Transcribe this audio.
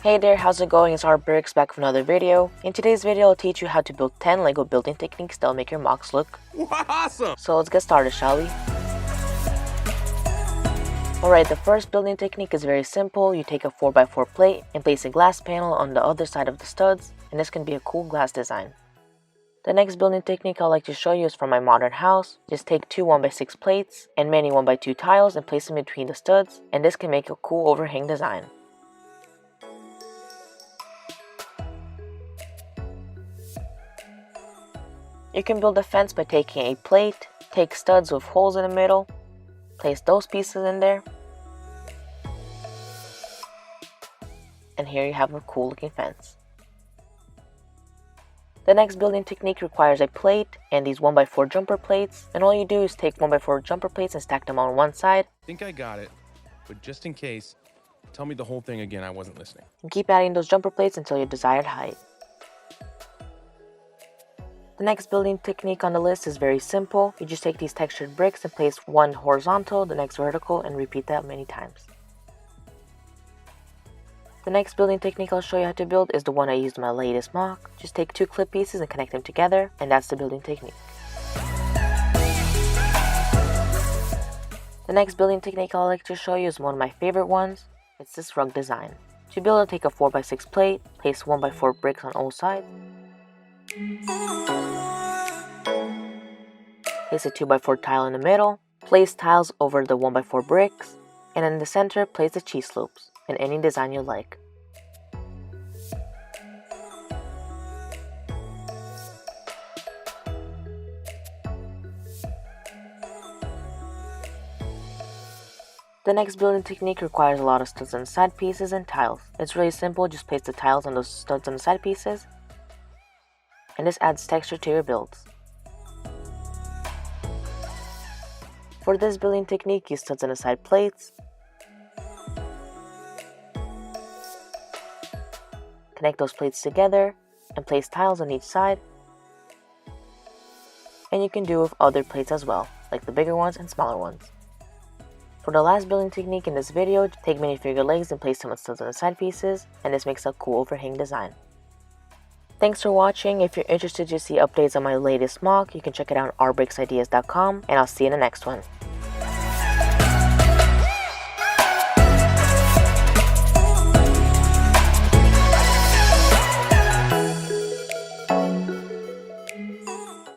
Hey there, how's it going? It's Bricks back with another video. In today's video, I'll teach you how to build 10 Lego building techniques that'll make your mocks look awesome. So let's get started, shall we? Alright, the first building technique is very simple. You take a 4x4 plate and place a glass panel on the other side of the studs, and this can be a cool glass design. The next building technique I'd like to show you is from my modern house. Just take two 1x6 plates and many 1x2 tiles and place them between the studs, and this can make a cool overhang design. You can build a fence by taking a plate, take studs with holes in the middle, place those pieces in there, and here you have a cool looking fence. The next building technique requires a plate and these 1x4 jumper plates, and all you do is take 1x4 jumper plates and stack them on one side. I think I got it, but just in case, tell me the whole thing again, I wasn't listening. And keep adding those jumper plates until your desired height. The next building technique on the list is very simple. You just take these textured bricks and place one horizontal, the next vertical, and repeat that many times. The next building technique I'll show you how to build is the one I used in my latest mock. Just take two clip pieces and connect them together, and that's the building technique. The next building technique I'd like to show you is one of my favorite ones. It's this rug design. To build it, take a 4x6 plate, place 1x4 bricks on all sides, place a 2x4 tile in the middle, place tiles over the 1x4 bricks, and in the center place the cheese loops in any design you like. The next building technique requires a lot of studs on the side pieces and tiles. It's really simple, just place the tiles on those studs on the side pieces, and this adds texture to your builds. For this building technique, use studs on the side plates, connect those plates together, and place tiles on each side. And you can do with other plates as well, like the bigger ones and smaller ones. For the last building technique in this video, take minifigure legs and place them on studs on the side pieces, and this makes a cool overhang design. Thanks for watching. If you're interested to see updates on my latest mock, you can check it out on rbricksideas.com, and I'll see you in the next one.